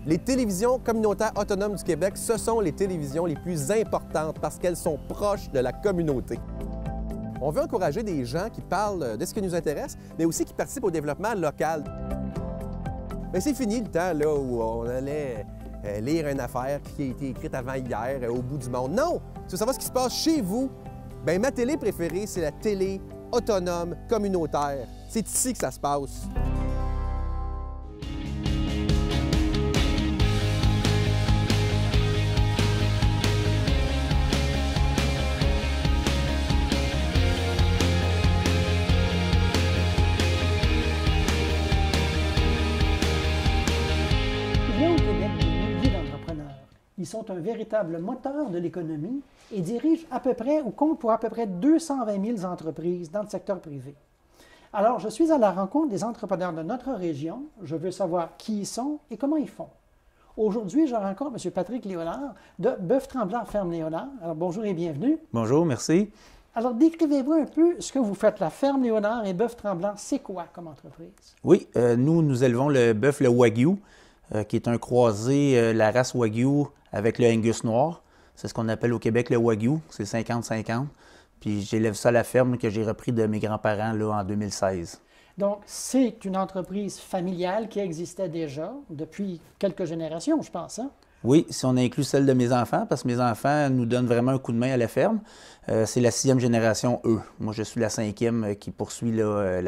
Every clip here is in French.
Les télévisions communautaires autonomes du Québec, ce sont les télévisions les plus importantes parce qu'elles sont proches de la communauté. On veut encourager des gens qui parlent de ce qui nous intéresse, mais aussi qui participent au développement local. Mais c'est fini le temps là, où on allait lire une affaire qui a été écrite avant hier au bout du monde. Non! Tu veux savoir ce qui se passe chez vous? Bien, ma télé préférée, c'est la télé autonome communautaire. C'est ici que ça se passe. Il y a au Québec des milliers d'entrepreneurs. Ils sont un véritable moteur de l'économie et dirigent à peu près ou comptent pour à peu près 220 000 entreprises dans le secteur privé. Alors, je suis à la rencontre des entrepreneurs de notre région. Je veux savoir qui ils sont et comment ils font. Aujourd'hui, je rencontre M. Patrick Léonard de Boeuf-Tremblant Ferme Léonard. Alors, bonjour et bienvenue. Bonjour, merci. Alors, décrivez-vous un peu ce que vous faites. La Ferme Léonard et Boeuf-Tremblant, c'est quoi comme entreprise? Oui, nous élevons le bœuf, le Wagyu, qui est un croisé, la race Wagyu avec le Angus noir. C'est ce qu'on appelle au Québec le Wagyu, c'est 50-50. Puis j'élève ça à la ferme que j'ai repris de mes grands-parents là, en 2016. Donc, c'est une entreprise familiale qui existait déjà depuis quelques générations, je pense. Hein? Oui, si on inclut celle de mes enfants, parce que mes enfants nous donnent vraiment un coup de main à la ferme. C'est la 6e génération, eux. Moi, je suis la 5e qui poursuit là,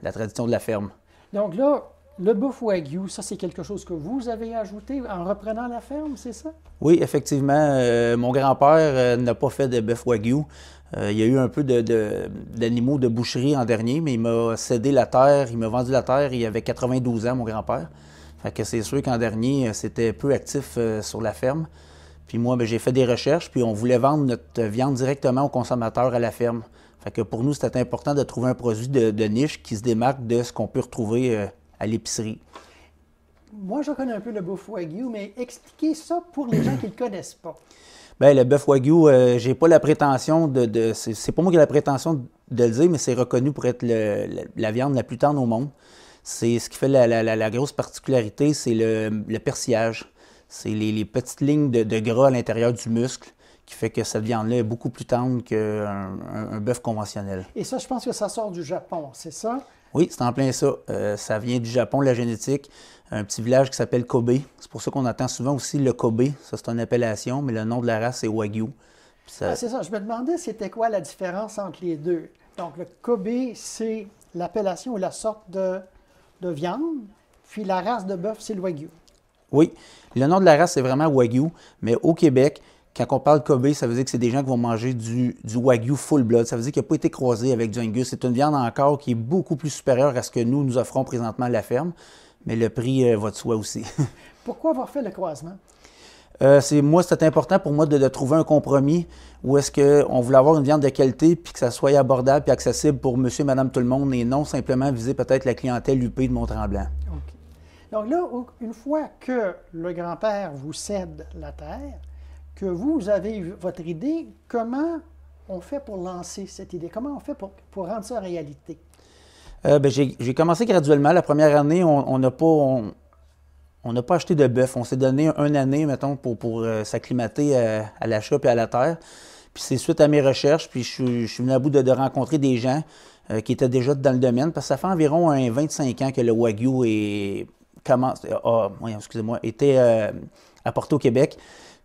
la tradition de la ferme. Donc là, le bœuf Wagyu, ça, c'est quelque chose que vous avez ajouté en reprenant la ferme, c'est ça? Oui, effectivement. Mon grand-père n'a pas fait de bœuf Wagyu. Il y a eu un peu d'animaux de boucherie en dernier, mais il m'a cédé la terre, il m'a vendu la terre, il avait 92 ans, mon grand-père. Fait que c'est sûr qu'en dernier, c'était peu actif sur la ferme. Puis moi, j'ai fait des recherches, puis on voulait vendre notre viande directement aux consommateurs à la ferme. Fait que pour nous, c'était important de trouver un produit de niche qui se démarque de ce qu'on peut retrouver à l'épicerie. Moi, je connais un peu le bœuf Wagyu, mais expliquez ça pour les gens qui ne le connaissent pas. Bien, le bœuf Wagyu, j'ai pas la prétention c'est pas moi qui ai la prétention de le dire, mais c'est reconnu pour être la viande la plus tendre au monde. C'est ce qui fait la grosse particularité, c'est le persillage. C'est les petites lignes de gras à l'intérieur du muscle qui fait que cette viande-là est beaucoup plus tendre qu'un bœuf conventionnel. Et ça, je pense que ça sort du Japon, c'est ça? Oui, c'est en plein ça. Ça vient du Japon, la génétique. Un petit village qui s'appelle Kobe. C'est pour ça qu'on entend souvent aussi le Kobe. Ça, c'est une appellation, mais le nom de la race, c'est Wagyu. C'est ça. Je me demandais c'était quoi la différence entre les deux. Donc, le Kobe, c'est l'appellation ou la sorte de viande, puis la race de bœuf, c'est le Wagyu. Oui, le nom de la race, c'est vraiment Wagyu, mais au Québec, quand on parle Kobe, ça veut dire que c'est des gens qui vont manger du Wagyu full blood. Ça veut dire qu'il n'a pas été croisé avec du Angus. C'est une viande encore qui est beaucoup plus supérieure à ce que nous offrons présentement à la ferme, mais le prix va de soi aussi. Pourquoi avoir fait le croisement? C'était important pour moi de trouver un compromis où est-ce qu'on voulait avoir une viande de qualité puis que ça soit abordable et accessible pour monsieur et madame tout le monde et non simplement viser peut-être la clientèle UP de Mont-Tremblant. OK. Donc là, une fois que le grand-père vous cède la terre, que vous avez eu votre idée, comment on fait pour lancer cette idée? Comment on fait pour rendre ça réalité? J'ai commencé graduellement. La première année, on n'a pas acheté de bœuf. On s'est donné une année, mettons, pour s'acclimater à l'achat et à la terre. Puis c'est suite à mes recherches, puis je suis venu à bout de rencontrer des gens qui étaient déjà dans le domaine, parce que ça fait environ 25 ans que le Wagyu était apporté au Québec.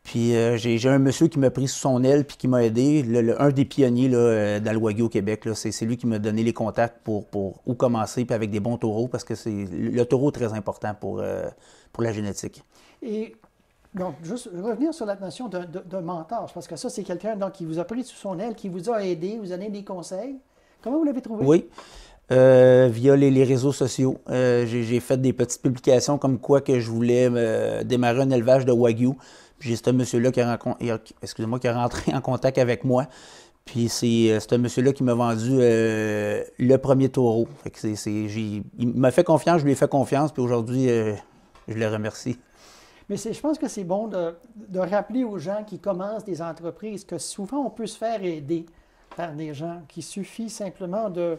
Puis j'ai un monsieur qui m'a pris sous son aile puis qui m'a aidé, un des pionniers là, dans le Wagyu au Québec. C'est lui qui m'a donné les contacts pour où commencer, puis avec des bons taureaux, parce que le taureau est très important pour la génétique. Et donc, juste revenir sur la notion de mentor, parce que ça, c'est quelqu'un qui vous a pris sous son aile, qui vous a aidé, vous a donné des conseils. Comment vous l'avez trouvé? Oui. Via les réseaux sociaux. J'ai fait des petites publications comme quoi que je voulais démarrer un élevage de Wagyu. Puis j'ai ce monsieur-là qui est rentré en contact avec moi. Puis c'est ce monsieur-là qui m'a vendu le premier taureau. Fait que il m'a fait confiance, je lui ai fait confiance, puis aujourd'hui, je le remercie. Mais je pense que c'est bon de rappeler aux gens qui commencent des entreprises que souvent on peut se faire aider par des gens, qu'il suffit simplement de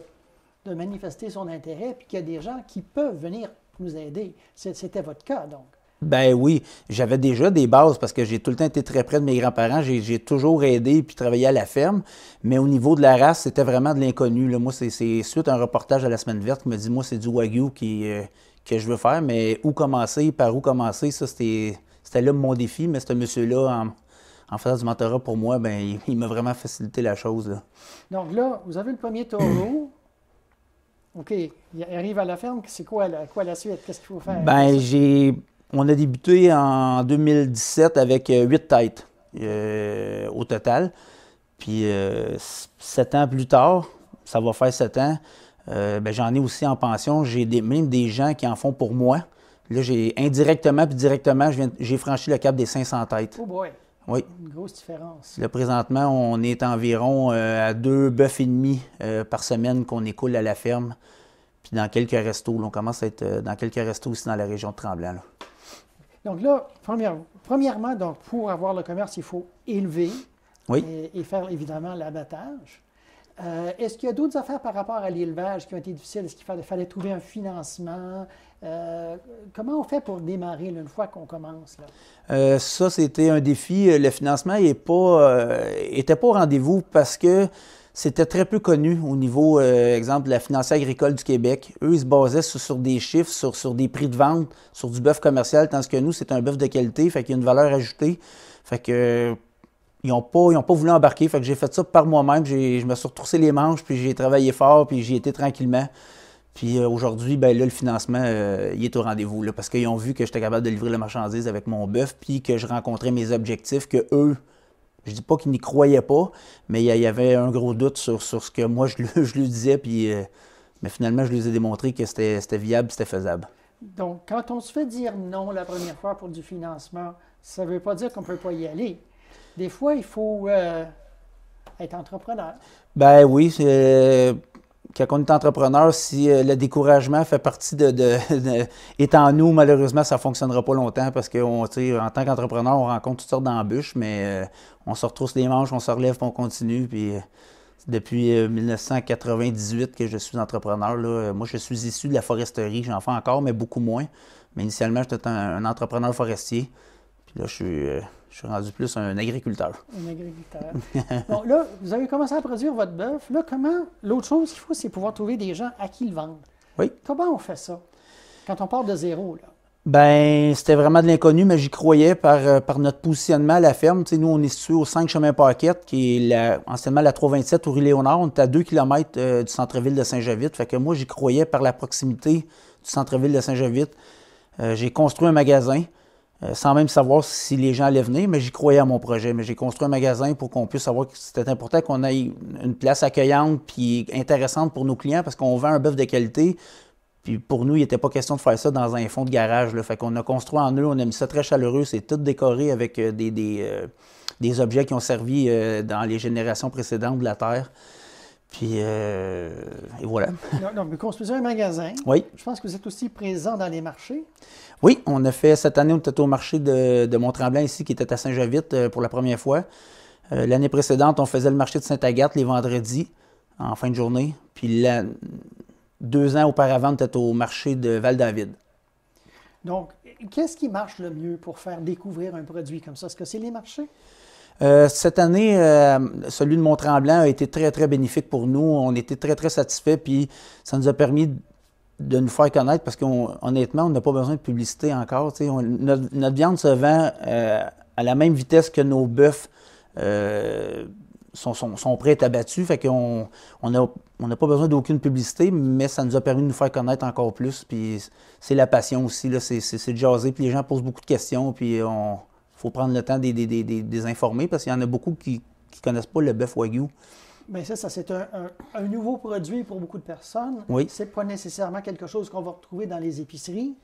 manifester son intérêt, puis qu'il y a des gens qui peuvent venir nous aider. C'était votre cas, donc. Ben oui, j'avais déjà des bases parce que j'ai tout le temps été très près de mes grands-parents. J'ai toujours aidé puis travaillé à la ferme. Mais au niveau de la race, c'était vraiment de l'inconnu, là. Moi, c'est suite à un reportage à la Semaine verte qui me dit, moi, c'est du Wagyu que je veux faire. Mais où commencer, par où commencer, ça, c'était là mon défi. Mais ce monsieur-là, en faisant du mentorat pour moi, ben il m'a vraiment facilité la chose, là. Donc là, vous avez le premier taureau. OK, il arrive à la ferme. C'est quoi la suite? Qu'est-ce qu'il faut faire? Ben, on a débuté en 2017 avec 8 têtes au total. Puis 7 ans plus tard, ça va faire 7 ans, ben, j'en ai aussi en pension. J'ai même des gens qui en font pour moi. Là, indirectement puis directement, j'ai franchi le cap des 500 têtes. Oh boy! Oui. Une grosse différence. Là, présentement, on est environ à 2 bœufs et demi par semaine qu'on écoule à la ferme. Puis dans quelques restos, là, on commence à être dans quelques restos aussi dans la région de Tremblant, là. Donc là, premièrement, donc, pour avoir le commerce, il faut élever et faire évidemment l'abattage. Est-ce qu'il y a d'autres affaires par rapport à l'élevage qui ont été difficiles? Est-ce qu'il fallait trouver un financement? Comment on fait pour démarrer là, une fois qu'on commence, là? Ça, c'était un défi. Le financement n'était pas au rendez-vous parce que c'était très peu connu au niveau, exemple, de la Financière agricole du Québec. Eux, ils se basaient sur des chiffres, sur des prix de vente, sur du bœuf commercial, tandis que nous, c'est un bœuf de qualité, fait qu'il y a une valeur ajoutée. Fait que ils n'ont pas voulu embarquer, fait que j'ai fait ça par moi-même. Je me suis retroussé les manches, puis j'ai travaillé fort, puis j'y étais tranquillement. Puis aujourd'hui, ben là, le financement, il est au rendez-vous, là, parce qu'ils ont vu que j'étais capable de livrer la marchandise avec mon bœuf, puis que je rencontrais mes objectifs, que eux, je dis pas qu'ils n'y croyaient pas, mais il y avait un gros doute sur ce que moi je lui disais, puis mais finalement, je lui ai démontré que c'était viable, c'était faisable. Donc, quand on se fait dire non la première fois pour du financement, ça ne veut pas dire qu'on ne peut pas y aller. Des fois, il faut être entrepreneur. Ben oui, quand on est entrepreneur, si le découragement fait partie est en nous, malheureusement, ça ne fonctionnera pas longtemps parce qu'en tant qu'entrepreneur, on rencontre toutes sortes d'embûches, mais on se retrousse les manches, on se relève, puis on continue. Puis c'est depuis 1998 que je suis entrepreneur, là. Moi, je suis issu de la foresterie, j'en fais encore, mais beaucoup moins. Mais initialement, j'étais un entrepreneur forestier. Puis là, je suis rendu plus un agriculteur. Un agriculteur. Donc là, vous avez commencé à produire votre bœuf. Là, l'autre chose qu'il faut, c'est pouvoir trouver des gens à qui le vendre. Oui. Comment on fait ça quand on part de zéro, là? Ben, c'était vraiment de l'inconnu, mais j'y croyais par notre positionnement à la ferme. Tu sais, nous, on est situé au 5 chemin Paquette, qui est anciennement la 327 au Rue-Léonard. On est à 2 km du centre-ville de Saint-Jovite. Fait que moi, j'y croyais par la proximité du centre-ville de Saint-Jovite. J'ai construit un magasin. Sans même savoir si les gens allaient venir, mais j'y croyais à mon projet. Mais j'ai construit un magasin pour qu'on puisse savoir que c'était important qu'on ait une place accueillante puis intéressante pour nos clients parce qu'on vend un bœuf de qualité. Puis pour nous, il n'était pas question de faire ça dans un fond de garage, là. Fait qu'on a construit en eux, on a mis ça très chaleureux. C'est tout décoré avec des objets qui ont servi dans les générations précédentes de la terre. Puis, et voilà. Donc, vous construisez un magasin. Oui. Je pense que vous êtes aussi présent dans les marchés. Oui, on a fait, cette année, on était au marché de Mont-Tremblant ici, qui était à Saint-Jovite pour la première fois. L'année précédente, on faisait le marché de Sainte-Agathe les vendredis, en fin de journée. Puis 2 ans auparavant, on était au marché de Val-David. Donc, qu'est-ce qui marche le mieux pour faire découvrir un produit comme ça? Est-ce que c'est les marchés? Cette année, celui de Mont-Tremblant a été très, très bénéfique pour nous. On était très, très satisfaits, puis ça nous a permis de nous faire connaître parce qu'honnêtement, on n'a pas besoin de publicité encore. Notre viande se vend à la même vitesse que nos bœufs sont prêts à être abattus. Fait qu'on n'a pas besoin d'aucune publicité, mais ça nous a permis de nous faire connaître encore plus. Puis c'est la passion aussi, là, c'est de jaser. Puis les gens posent beaucoup de questions, puis faut prendre le temps des informer parce qu'il y en a beaucoup qui ne connaissent pas le bœuf Wagyu. Bien ça c'est un nouveau produit pour beaucoup de personnes. Oui. Ce n'est pas nécessairement quelque chose qu'on va retrouver dans les épiceries.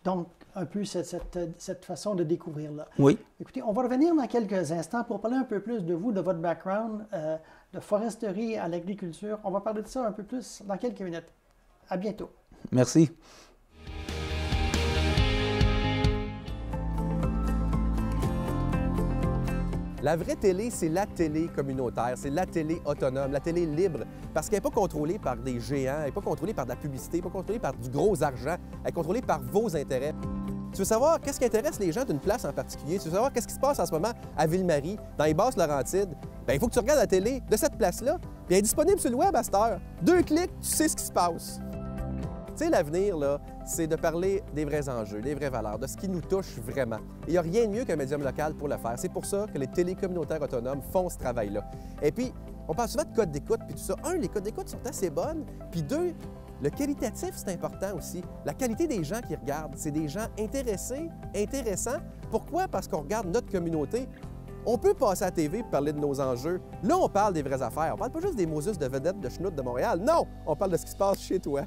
Donc, un peu cette façon de découvrir-là. Oui. Écoutez, on va revenir dans quelques instants pour parler un peu plus de vous, de votre background, de foresterie à l'agriculture. On va parler de ça un peu plus dans quelques minutes. À bientôt. Merci. La vraie télé, c'est la télé communautaire, c'est la télé autonome, la télé libre, parce qu'elle n'est pas contrôlée par des géants, elle n'est pas contrôlée par de la publicité, elle n'est pas contrôlée par du gros argent, elle est contrôlée par vos intérêts. Tu veux savoir qu'est-ce qui intéresse les gens d'une place en particulier? Tu veux savoir qu'est-ce qui se passe en ce moment à Ville-Marie, dans les Basses-Laurentides? Bien, il faut que tu regardes la télé de cette place-là, puis elle est disponible sur le web à cette heure. 2 clics, tu sais ce qui se passe. Tu sais, l'avenir, là, c'est de parler des vrais enjeux, des vraies valeurs, de ce qui nous touche vraiment. Il n'y a rien de mieux qu'un médium local pour le faire. C'est pour ça que les télécommunautaires autonomes font ce travail-là. Et puis, on parle souvent de codes d'écoute, puis tout ça. Un, les codes d'écoute sont assez bonnes, puis deux, le qualitatif, c'est important aussi. La qualité des gens qui regardent, c'est des gens intéressés, intéressants. Pourquoi? Parce qu'on regarde notre communauté. On peut passer à la TV et parler de nos enjeux. Là, on parle des vraies affaires. On parle pas juste des Moses de vedettes de schnout de Montréal. Non! On parle de ce qui se passe chez toi.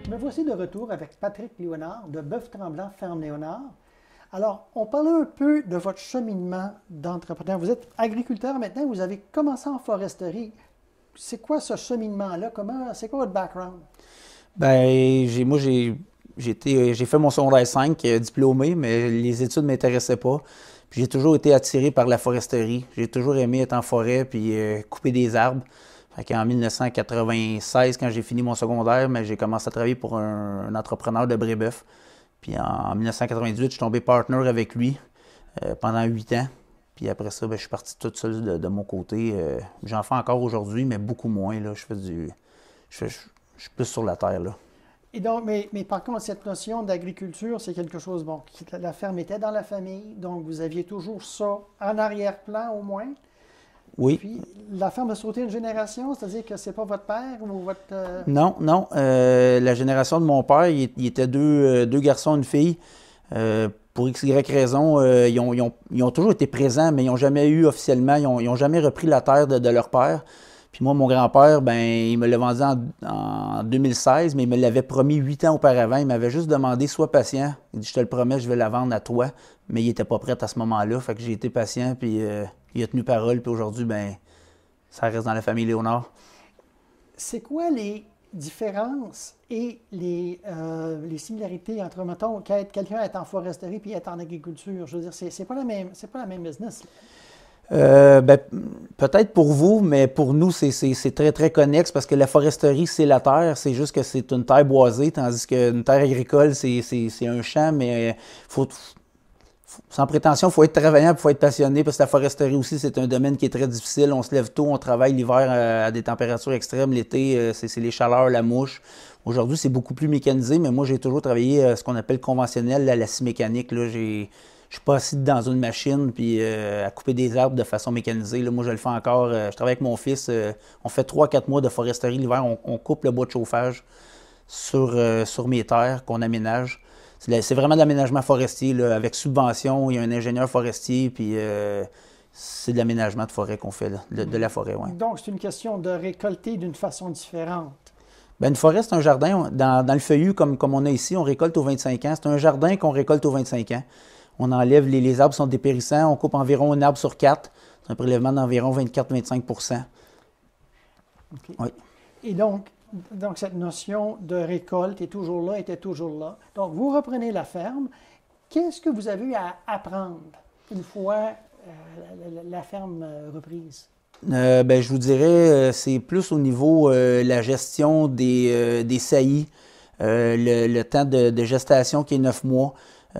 Me voici de retour avec Patrick Léonard de Boeuf-Tremblant Ferme Léonard. Alors, on parlait un peu de votre cheminement d'entrepreneur. Vous êtes agriculteur maintenant, vous avez commencé en foresterie. C'est quoi ce cheminement-là? C'est quoi votre background? Bien, j'ai fait mon secondaire 5, diplômé, mais les études ne m'intéressaient pas. Puis j'ai toujours été attiré par la foresterie. J'ai toujours aimé être en forêt puis couper des arbres. En 1996, quand j'ai fini mon secondaire, j'ai commencé à travailler pour un entrepreneur de Brébeuf. Puis en 1998, je suis tombé partner avec lui pendant 8 ans. Puis après ça, je suis parti toute seule de mon côté. J'en fais encore aujourd'hui, mais beaucoup moins. Là. Je suis plus sur la terre. Là. Et donc, mais par contre, cette notion d'agriculture, c'est quelque chose, bon, la ferme était dans la famille, donc vous aviez toujours ça en arrière-plan au moins. Oui. Puis, la ferme a sauté une génération, c'est-à-dire que c'est pas votre père ou votre... Non. La génération de mon père, il était deux garçons et une fille. Pour XY raison, ils ont toujours été présents, mais ils n'ont jamais eu officiellement, ils n'ont jamais repris la terre de leur père. Puis moi, mon grand-père, il me l'a vendu en 2016, mais il me l'avait promis 8 ans auparavant. Il m'avait juste demandé, sois patient. Il dit, je te le promets, je vais la vendre à toi. Mais il n'était pas prêt à ce moment-là. Fait que j'ai été patient, puis il a tenu parole. Puis aujourd'hui, ça reste dans la famille Léonard. C'est quoi les différences et les similarités entre, mettons, quelqu'un être en foresterie puis être en agriculture? Je veux dire, c'est pas la même business. Peut-être pour vous, mais pour nous, c'est très, très connexe parce que la foresterie, c'est la terre. C'est juste que c'est une terre boisée, tandis qu'une terre agricole, c'est un champ, mais sans prétention, il faut être travaillant, il faut être passionné parce que la foresterie aussi, c'est un domaine qui est très difficile. On se lève tôt, on travaille l'hiver à des températures extrêmes. L'été, c'est les chaleurs, la mouche. Aujourd'hui, c'est beaucoup plus mécanisé, mais moi, j'ai toujours travaillé ce qu'on appelle conventionnel, la scie mécanique. Là, je suis pas assis dans une machine puis à couper des arbres de façon mécanisée. Là, moi, je le fais encore. Je travaille avec mon fils. On fait 3-4 mois de foresterie l'hiver. On coupe le bois de chauffage sur mes terres qu'on aménage. C'est vraiment de l'aménagement forestier. Là, avec subvention, il y a un ingénieur forestier. Puis c'est de l'aménagement de forêt qu'on fait, là, de la forêt. Ouais. Donc, c'est une question de récolter d'une façon différente. Une forêt, c'est un jardin. Dans le feuillu, comme on a ici, on récolte aux 25 ans. C'est un jardin qu'on récolte aux 25 ans. On enlève, les arbres sont dépérissants, on coupe environ un arbre sur 4. C'est un prélèvement d'environ 24-25 %. Okay. Oui. Et donc, cette notion de récolte était toujours là. Donc, vous reprenez la ferme. Qu'est-ce que vous avez eu à apprendre une fois la ferme reprise? Je vous dirais, c'est plus au niveau la gestion des saillies, le temps de gestation qui est 9 mois.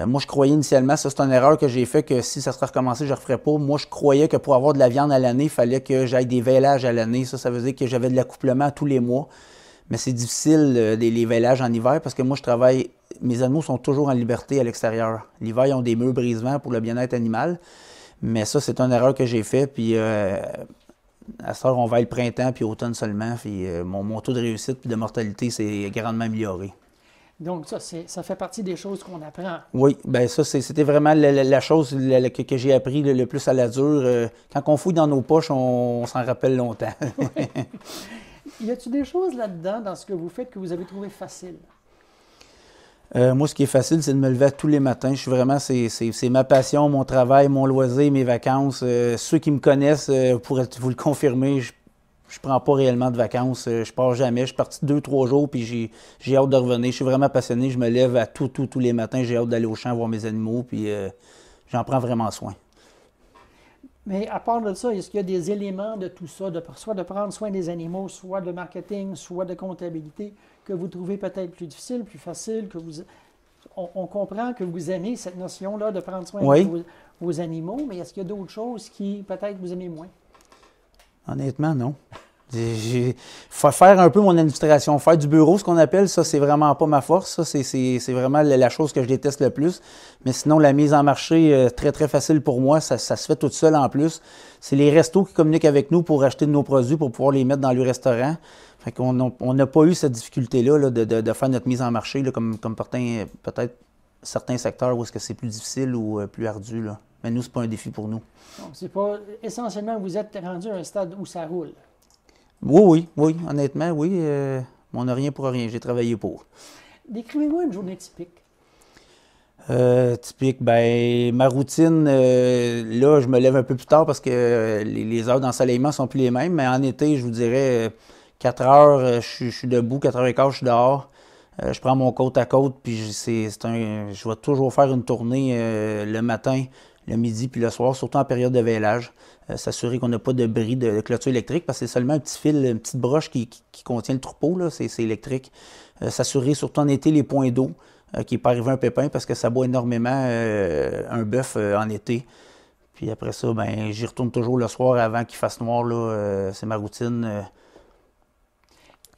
Moi, je croyais initialement, ça c'est une erreur que j'ai fait, que si ça serait recommencé, je ne referais pas. Moi, je croyais que pour avoir de la viande à l'année, il fallait que j'aille des veillages à l'année. Ça veut dire que j'avais de l'accouplement tous les mois. Mais c'est difficile, les veillages en hiver, parce que moi, mes animaux sont toujours en liberté à l'extérieur. L'hiver, ils ont des murs brise-vent pour le bien-être animal. Mais ça, c'est une erreur que j'ai faite. Puis, à ce heure, on va le printemps, puis automne seulement. Puis, mon taux de réussite et de mortalité s'est grandement amélioré. Donc, ça fait partie des choses qu'on apprend. Oui, ça, c'était vraiment la chose que j'ai appris le plus à la dure. Quand on fouille dans nos poches, on s'en rappelle longtemps. Y a-t-il des choses là-dedans, dans ce que vous faites, que vous avez trouvé facile? Moi, ce qui est facile, c'est de me lever tous les matins. Je suis vraiment, c'est ma passion, mon travail, mon loisir, mes vacances. Ceux qui me connaissent pourraient vous le confirmer. Je prends pas réellement de vacances, je pars jamais. Je suis parti 2-3 jours, puis j'ai hâte de revenir. Je suis vraiment passionné, je me lève à tous les matins. J'ai hâte d'aller au champ voir mes animaux, puis j'en prends vraiment soin. Mais à part de ça, est-ce qu'il y a des éléments de tout ça, soit de prendre soin des animaux, soit de marketing, soit de comptabilité, que vous trouvez peut-être plus difficile, plus facile, on comprend que vous aimez cette notion-là de prendre soin de vos animaux, mais est-ce qu'il y a d'autres choses qui peut-être vous aimez moins? Honnêtement, non. Faut faire un peu mon administration, faire du bureau, ce qu'on appelle, ça, c'est vraiment pas ma force. Ça, c'est vraiment la chose que je déteste le plus. Mais sinon, la mise en marché, très, très facile pour moi. Ça se fait toute seule en plus. C'est les restos qui communiquent avec nous pour acheter de nos produits, pour pouvoir les mettre dans le restaurant. Fait qu'on n'a pas eu cette difficulté-là là, de faire notre mise en marché, là, comme peut-être certains secteurs où est-ce que c'est plus difficile ou plus ardu. Là. Mais nous, c'est pas un défi pour nous. Donc, c'est pas... Essentiellement, vous êtes rendu à un stade où ça roule. Oui, honnêtement, oui. On n'a rien pour rien, j'ai travaillé pour. Décrivez-moi une journée typique. Typique, ma routine, là, je me lève un peu plus tard parce que les heures d'ensoleillement sont plus les mêmes, mais en été, je vous dirais, 4 heures, je suis debout, 4h15, je suis dehors. Je prends mon côte à côte, puis je vais toujours faire une tournée le matin, le midi, puis le soir, surtout en période de vêlage. S'assurer qu'on n'a pas de bris de clôture électrique, parce que c'est seulement un petit fil, une petite broche qui contient le troupeau, là, c'est électrique. S'assurer, surtout en été, les points d'eau, qu'il n'est pas arrivé un pépin, parce que ça boit énormément un bœuf en été. Puis après ça, j'y retourne toujours le soir avant qu'il fasse noir, là, c'est ma routine.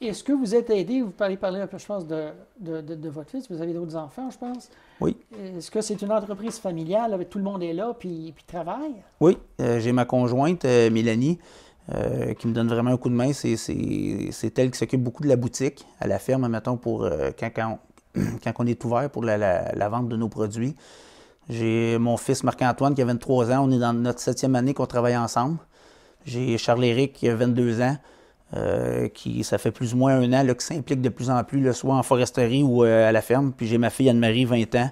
Est-ce que vous êtes aidé, vous parlez un peu, je pense, de votre fils, vous avez d'autres enfants, je pense? Oui. Est-ce que c'est une entreprise familiale, avec tout le monde est là, puis travaille? Oui, j'ai ma conjointe, Mélanie, qui me donne vraiment un coup de main. C'est elle qui s'occupe beaucoup de la boutique, à la ferme, mettons, pour quand on est ouvert pour la vente de nos produits. J'ai mon fils Marc-Antoine qui a 23 ans, on est dans notre 7e année qu'on travaille ensemble. J'ai Charles-Éric qui a 22 ans. Ça fait plus ou moins 1 an là, qui s'implique de plus en plus, là, soit en foresterie ou à la ferme. Puis j'ai ma fille Anne-Marie, 20 ans,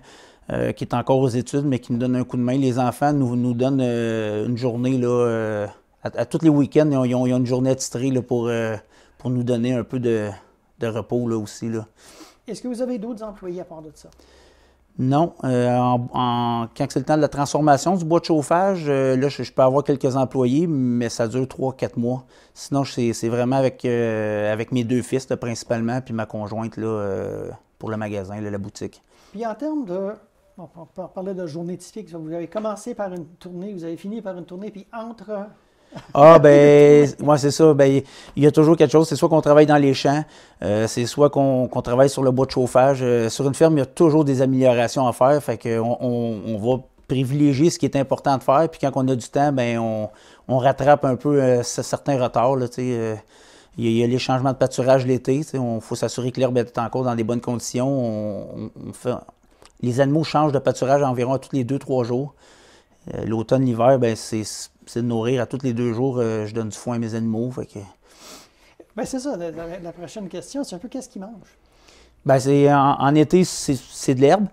qui est encore aux études, mais qui me donne un coup de main. Les enfants nous donnent une journée, là, à tous les week-ends, ils ont une journée attitrée là, pour nous donner un peu de repos là, aussi. Là. Est-ce que vous avez d'autres employés à part de ça? Non. Quand c'est le temps de la transformation du bois de chauffage, là, je peux avoir quelques employés, mais ça dure 3-4 mois. Sinon, c'est vraiment avec mes 2 fils, là, principalement, puis ma conjointe là, pour le magasin, là, la boutique. Puis en termes de... on parlait de journée typique. Vous avez commencé par une tournée, vous avez fini par une tournée, puis entre... Moi, c'est ça. Il y a toujours quelque chose. C'est soit qu'on travaille dans les champs, c'est soit qu'on travaille sur le bois de chauffage. Sur une ferme, il y a toujours des améliorations à faire. Fait qu'on va privilégier ce qui est important de faire. Puis quand on a du temps, on rattrape un peu certains retards. Là, il y a les changements de pâturage l'été. Il faut s'assurer que l'herbe est encore dans des bonnes conditions. Les animaux changent de pâturage environ à tous les 2-3 jours. L'automne, l'hiver, c'est de nourrir à tous les 2 jours. Je donne du foin à mes animaux. Fait que... c'est ça, la prochaine question, c'est un peu qu'est-ce qu'ils mangent? En été, c'est de l'herbe.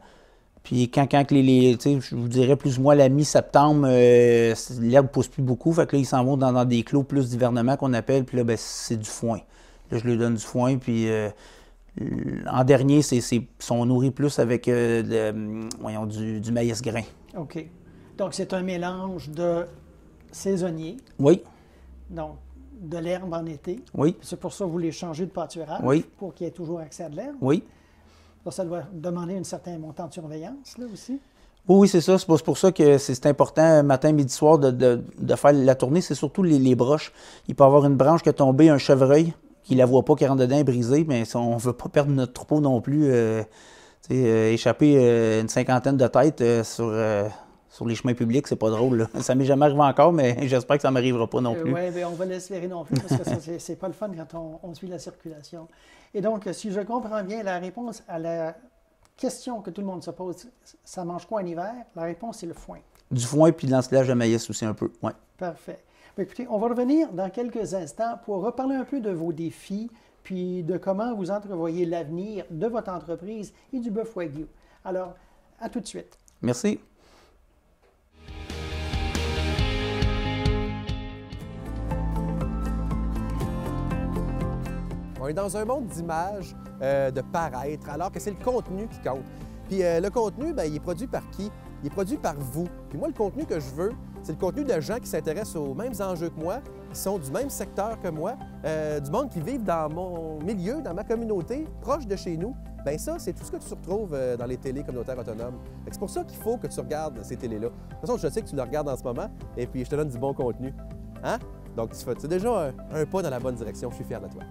Puis quand je vous dirais plus ou moins la mi-septembre, l'herbe ne pousse plus beaucoup. Fait que là, ils s'en vont dans des clos plus d'hivernement qu'on appelle. Puis là, c'est du foin. Là, je leur donne du foin. Puis en dernier, sont nourris plus avec du maïs grain. OK. Donc, c'est un mélange de saisonnier. Oui. Donc, de l'herbe en été. Oui. C'est pour ça que vous les changez de pâturage. Oui. Pour qu'il y ait toujours accès à de l'herbe. Oui. Ça doit demander un certain montant de surveillance, là aussi. Oui, c'est ça. C'est pour ça que c'est important, matin, midi, soir, de faire la tournée. C'est surtout les broches. Il peut y avoir une branche qui a tombé, un chevreuil, qui ne la voit pas, qui rentre dedans, est brisé, mais on ne veut pas perdre notre troupeau non plus. Échapper une 50aine de têtes sur les chemins publics, c'est pas drôle. Là. Ça m'est jamais arrivé encore, mais j'espère que ça ne m'arrivera pas non plus. Oui, on va l'espérer non plus, parce que c'est pas le fun quand on suit la circulation. Et donc, si je comprends bien, la réponse à la question que tout le monde se pose, ça mange quoi en hiver? La réponse, c'est le foin. Du foin puis de l'ensilage de maïs aussi un peu, oui. Parfait. Écoutez, on va revenir dans quelques instants pour reparler un peu de vos défis, puis de comment vous entrevoyez l'avenir de votre entreprise et du bœuf wagyu. Alors, à tout de suite. Merci. On est dans un monde d'images, de paraître, alors que c'est le contenu qui compte. Puis le contenu, il est produit par qui? Il est produit par vous. Puis moi, le contenu que je veux, C'est le contenu de gens qui s'intéressent aux mêmes enjeux que moi, qui sont du même secteur que moi, du monde qui vivent dans mon milieu, dans ma communauté, proche de chez nous. Bien ça, c'est tout ce que tu retrouves dans les télés communautaires autonomes. C'est pour ça qu'il faut que tu regardes ces télés-là. De toute façon, je sais que tu le regardes en ce moment, et puis je te donne du bon contenu. Hein? Donc, c'est déjà un pas dans la bonne direction. Je suis fier de toi.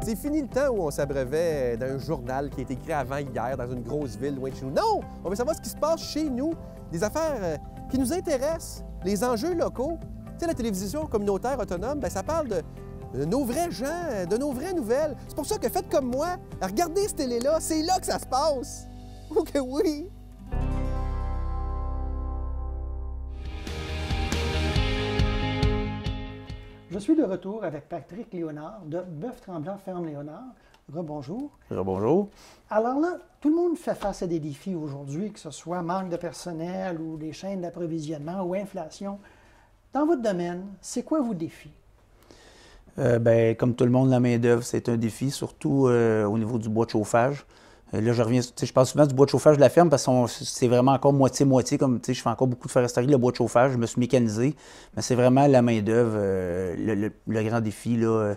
C'est fini le temps où on s'abreuvait d'un journal qui a été écrit avant hier dans une grosse ville loin de chez nous. Non! On veut savoir ce qui se passe chez nous, des affaires qui nous intéressent, les enjeux locaux. Tu sais, la télévision communautaire autonome, bien, ça parle de nos vrais gens, de nos vraies nouvelles. C'est pour ça que faites comme moi, regardez cette télé-là, c'est là que ça se passe. Oh que oui! Je suis de retour avec Patrick Léonard de Bœuf Tremblant Ferme Léonard. Rebonjour. Bonjour. Alors là, tout le monde fait face à des défis aujourd'hui, que ce soit manque de personnel ou les chaînes d'approvisionnement ou inflation. Dans votre domaine, c'est quoi vos défis? Comme tout le monde, la main-d'œuvre, c'est un défi, surtout au niveau du bois de chauffage. Là, je parle souvent du bois de chauffage de la ferme parce que c'est vraiment encore moitié-moitié. Comme je fais encore beaucoup de foresterie, le bois de chauffage, je me suis mécanisé. Mais c'est vraiment la main-d'œuvre, le grand défi. Là,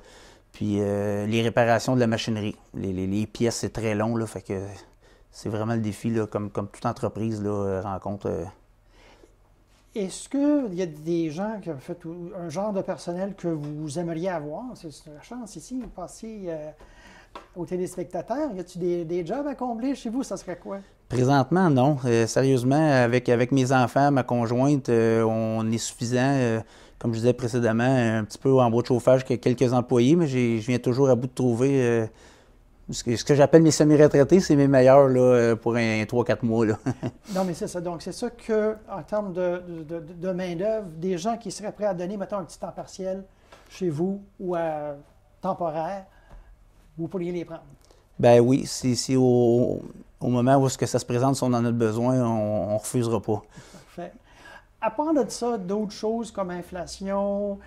puis les réparations de la machinerie. Les pièces, c'est très long. Là, fait que c'est vraiment le défi, là, comme toute entreprise là, rencontre. Est-ce qu'il y a des gens qui ont fait un genre de personnel que vous aimeriez avoir? C'est la chance ici, vous passez aux téléspectateurs. Y a-t-il des jobs à combler chez vous? Ça serait quoi? Présentement, non. Sérieusement, avec mes enfants, ma conjointe, on est suffisant. Comme je disais précédemment, un petit peu en bois de chauffage que quelques employés, mais je viens toujours à bout de trouver ce que j'appelle mes semi-retraités, c'est mes meilleurs là, pour un 3-4 mois. Là. Non, mais c'est ça. Donc, c'est ça qu'en termes de main-d'œuvre, des gens qui seraient prêts à donner, mettons, un petit temps partiel chez vous ou temporaire, vous pourriez les prendre. Ben oui, si au moment où ça se présente, si on en a besoin, on ne refusera pas. Parfait. À part de ça, d'autres choses comme inflation,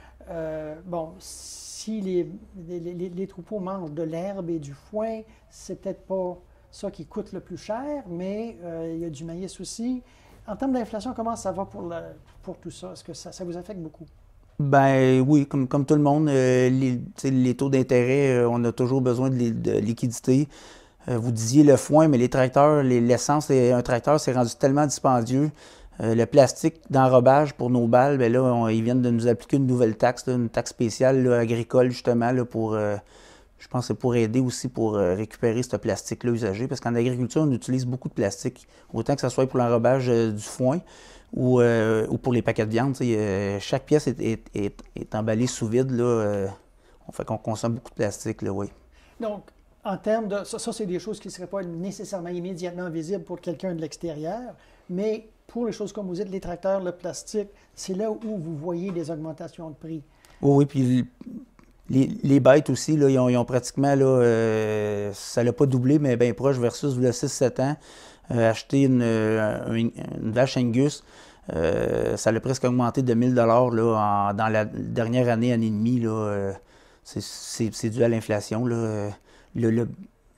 si les troupeaux mangent de l'herbe et du foin, c'est peut-être pas ça qui coûte le plus cher, mais il y a du maïs aussi. En termes d'inflation, comment ça va pour tout ça? Est-ce que ça vous affecte beaucoup? Ben oui, comme tout le monde, les taux d'intérêt, on a toujours besoin de liquidité. Vous disiez le foin, mais les tracteurs, l'essence et un tracteur, c'est rendu tellement dispendieux. Le plastique d'enrobage pour nos balles, bien là, ils viennent de nous appliquer une nouvelle taxe, là, une taxe spéciale là, agricole, justement, là, pour, je pense que c'est pour aider aussi pour récupérer ce plastique-là usagé. Parce qu'en agriculture, on utilise beaucoup de plastique, autant que ce soit pour l'enrobage du foin ou pour les paquets de viande. Chaque pièce est emballée sous vide. Là, on fait qu'on consomme beaucoup de plastique, là, oui. Donc, en termes de... Ça c'est des choses qui ne seraient pas nécessairement immédiatement visibles pour quelqu'un de l'extérieur, mais pour les choses comme vous dites, les tracteurs, le plastique, c'est là où vous voyez des augmentations de prix. Oui, puis les bêtes aussi, là, ils ont pratiquement, là, ça l'a pas doublé, mais bien proche versus le 6-7 ans. Acheter une vache Angus, ça l'a presque augmenté de 1000 $ là, dans la dernière année et demie. Là, c'est dû à l'inflation.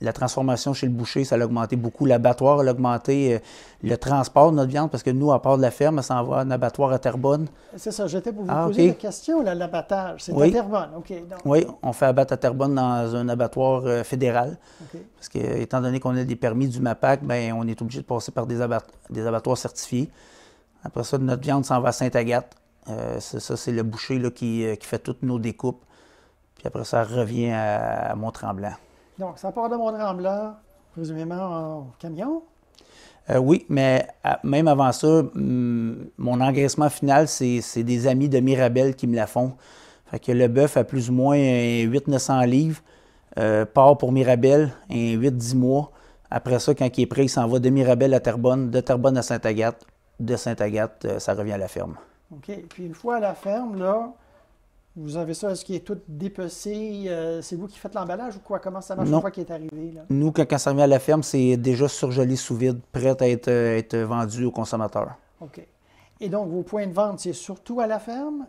La transformation chez le boucher, ça a augmenté beaucoup. L'abattoir a augmenté. Le transport de notre viande, parce que nous, à part de la ferme, ça en va à un abattoir à Terrebonne. C'est ça, j'étais pour vous poser la question, l'abattage. C'est à Terrebonne, OK. Donc... Oui, on fait abattre à Terrebonne dans un abattoir fédéral. Okay. Parce que, étant donné qu'on a des permis du MAPAC, bien, on est obligé de passer par des abattoirs certifiés. Après ça, notre viande s'en va à Sainte-Agathe. Ça, c'est le boucher là, qui fait toutes nos découpes. Puis après ça revient à Mont-Tremblant. Donc, ça part de Mont-Tremblant, présumément en camion? Oui, mais même avant ça, mon engraissement final, c'est des amis de Mirabel qui me la font. Fait que le bœuf a plus ou moins 800-900 livres, part pour Mirabel, 8-10 mois. Après ça, quand il est prêt, il s'en va de Mirabel à Terrebonne, de Terrebonne à Sainte-Agathe. De Sainte-Agathe, ça revient à la ferme. OK. Puis une fois à la ferme, là, vous avez ça, est-ce qu'il est tout dépecé? C'est vous qui faites l'emballage ou quoi? Comment ça marche une fois qu'il est arrivé? Là? Nous, quand ça revient à la ferme, c'est déjà surgelé sous vide, prêt à être vendu aux consommateurs. OK. Et donc, vos points de vente, c'est surtout à la ferme?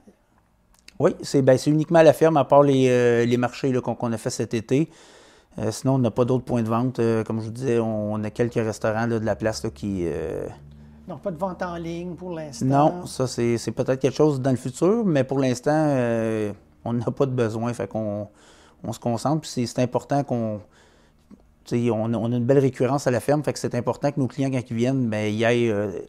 Oui, c'est uniquement à la ferme, à part les marchés qu'on a fait cet été. Sinon, on n'a pas d'autres points de vente. Comme je vous disais, on a quelques restaurants là, de la place là, qui Donc, pas de vente en ligne pour l'instant? Non, ça, c'est peut-être quelque chose dans le futur, mais pour l'instant, on n'a pas de besoin. Fait qu'on se concentre. Puis c'est important qu'on... On a une belle récurrence à la ferme, fait que c'est important que nos clients, quand ils viennent, bien, ils aient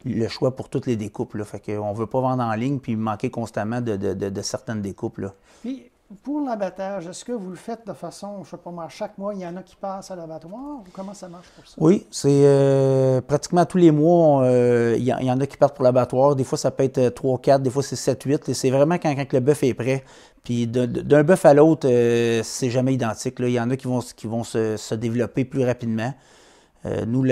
le choix pour toutes les découpes. Là. Fait qu'on ne veut pas vendre en ligne puis manquer constamment de certaines découpes. Là. Puis, pour l'abattage, est-ce que vous le faites de façon, je ne sais pas moi, chaque mois, il y en a qui passent à l'abattoir ou comment ça marche pour ça? Oui, c'est pratiquement tous les mois, il y en a qui partent pour l'abattoir. Des fois, ça peut être 3, 4, des fois, c'est 7, 8. Et c'est vraiment quand le bœuf est prêt. Puis d'un bœuf à l'autre, c'est jamais identique. Là. Il y en a qui vont se développer plus rapidement. Nous,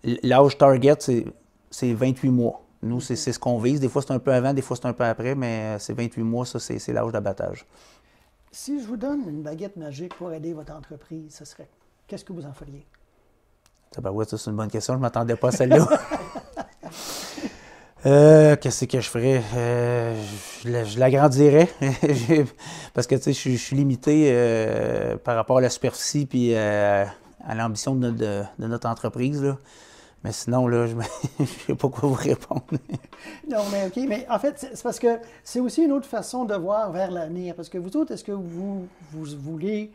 l'âge target, c'est 28 mois. Nous, c'est ce qu'on vise. Des fois, c'est un peu avant, des fois, c'est un peu après, mais c'est 28 mois, ça, c'est l'âge d'abattage. Si je vous donne une baguette magique pour aider votre entreprise, ce serait, qu'est-ce que vous en feriez? Ouais, ça, c'est une bonne question. Je ne m'attendais pas à celle-là. Qu'est-ce que je ferais? Je l'agrandirais. Parce que, tu sais, je suis limité par rapport à la superficie et à l'ambition de notre entreprise, là. Mais sinon, là, je ne sais pas quoi vous répondre. Non, mais OK. Mais en fait, c'est parce que c'est aussi une autre façon de voir vers l'avenir. Parce que vous autres, est-ce que vous voulez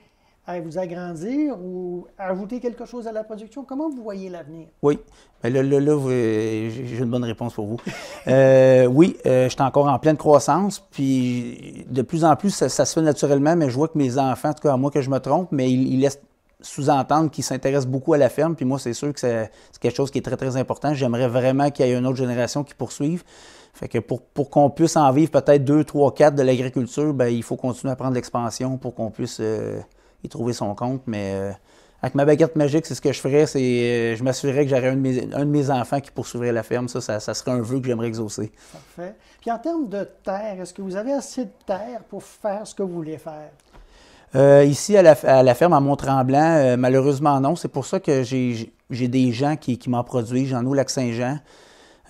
vous agrandir ou ajouter quelque chose à la production? Comment vous voyez l'avenir? Oui. Mais là, j'ai une bonne réponse pour vous. Oui, je suis encore en pleine croissance. Puis de plus en plus, ça se fait naturellement, mais je vois que mes enfants, en tout cas, à moi que je me trompe, mais ils laissent sous-entendre qu'ils s'intéressent beaucoup à la ferme. Puis moi, c'est sûr que c'est quelque chose qui est très, très important. J'aimerais vraiment qu'il y ait une autre génération qui poursuive. Fait que pour qu'on puisse en vivre peut-être 2, 3, 4 de l'agriculture, bien, il faut continuer à prendre l'expansion pour qu'on puisse y trouver son compte. Mais avec ma baguette magique, c'est ce que je ferais, c'est je m'assurerais que j'aurais un de mes enfants qui poursuivrait la ferme. Ça serait un vœu que j'aimerais exaucer. Parfait. Puis en termes de terre, est-ce que vous avez assez de terre pour faire ce que vous voulez faire? Ici, à la ferme à Mont-Tremblant, malheureusement non. C'est pour ça que j'ai des gens qui m'en produisent. J'en ai au Lac-Saint-Jean.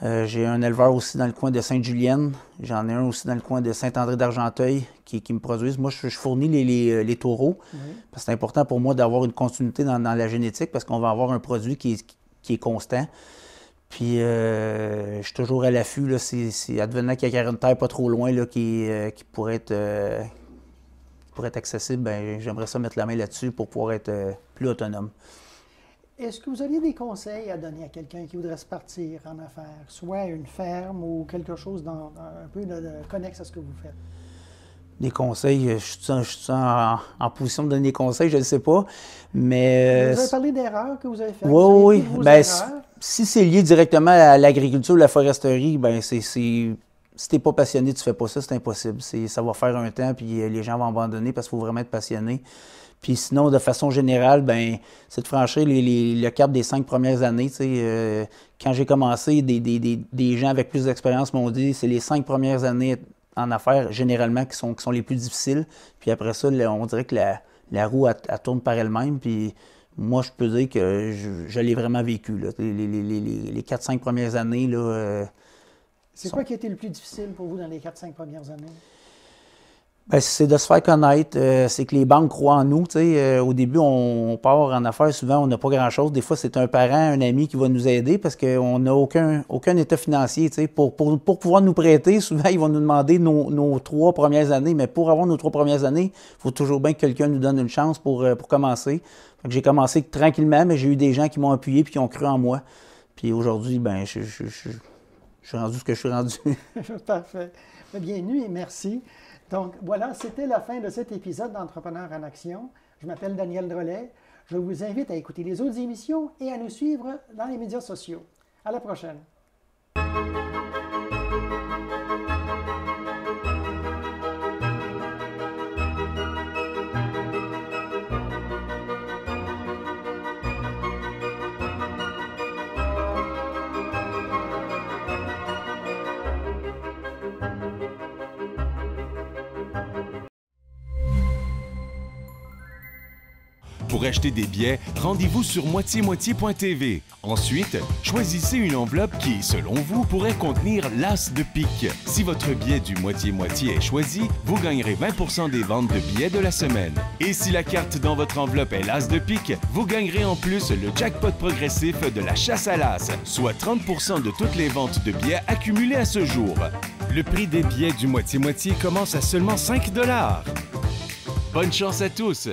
J'ai un éleveur aussi dans le coin de Sainte-Julienne. J'en ai un aussi dans le coin de Saint-André-d'Argenteuil qui me produisent. Moi, je fournis les taureaux. Oui. Parce que c'est important pour moi d'avoir une continuité dans la génétique parce qu'on va avoir un produit qui est constant. Puis, je suis toujours à l'affût. Là, si advenant qu'il y a une terre pas trop loin là, qui pourrait être... pour être accessible, bien, j'aimerais ça mettre la main là-dessus pour pouvoir être plus autonome. Est-ce que vous auriez des conseils à donner à quelqu'un qui voudrait se partir en affaires, soit une ferme ou quelque chose un peu connexe à ce que vous faites? Des conseils, je suis en position de donner des conseils, je ne sais pas, mais... Vous avez parlé d'erreurs que vous avez faites? Oui. Bien, si c'est lié directement à l'agriculture ou la foresterie, bien, si tu n'es pas passionné, tu ne fais pas ça, c'est impossible. Ça va faire un temps, puis les gens vont abandonner parce qu'il faut vraiment être passionné. Puis sinon, de façon générale, ben, c'est de franchir le cap des 5 premières années. Quand j'ai commencé, des gens avec plus d'expérience m'ont dit c'est les 5 premières années en affaires, généralement, qui sont les plus difficiles. Puis après ça, on dirait que la roue, elle tourne par elle-même. Puis moi, je peux dire que je l'ai vraiment vécu. Là. Les 4-5 premières années, là... C'est quoi qui a été le plus difficile pour vous dans les 4-5 premières années? Bien, c'est de se faire connaître. C'est que les banques croient en nous. Au début, on part en affaires, souvent, on n'a pas grand-chose. Des fois, c'est un parent, un ami qui va nous aider parce qu'on n'a aucun état financier. Pour pouvoir nous prêter, souvent, ils vont nous demander nos 3 premières années. Mais pour avoir nos 3 premières années, il faut toujours bien que quelqu'un nous donne une chance pour commencer. Fait que j'ai commencé tranquillement, mais j'ai eu des gens qui m'ont appuyé et qui ont cru en moi. Puis aujourd'hui, ben, je suis rendu ce que je suis rendu. Parfait. Bienvenue et merci. Donc voilà, c'était la fin de cet épisode d'Entrepreneurs en action. Je m'appelle Daniel Drolet. Je vous invite à écouter les autres émissions et à nous suivre dans les médias sociaux. À la prochaine. Pour acheter des billets, rendez-vous sur moitié-moitié.tv. Ensuite, choisissez une enveloppe qui, selon vous, pourrait contenir l'as de pique. Si votre billet du moitié-moitié est choisi, vous gagnerez 20% des ventes de billets de la semaine. Et si la carte dans votre enveloppe est l'as de pique, vous gagnerez en plus le jackpot progressif de la chasse à l'as, soit 30% de toutes les ventes de billets accumulées à ce jour. Le prix des billets du moitié-moitié commence à seulement 5 $. Bonne chance à tous!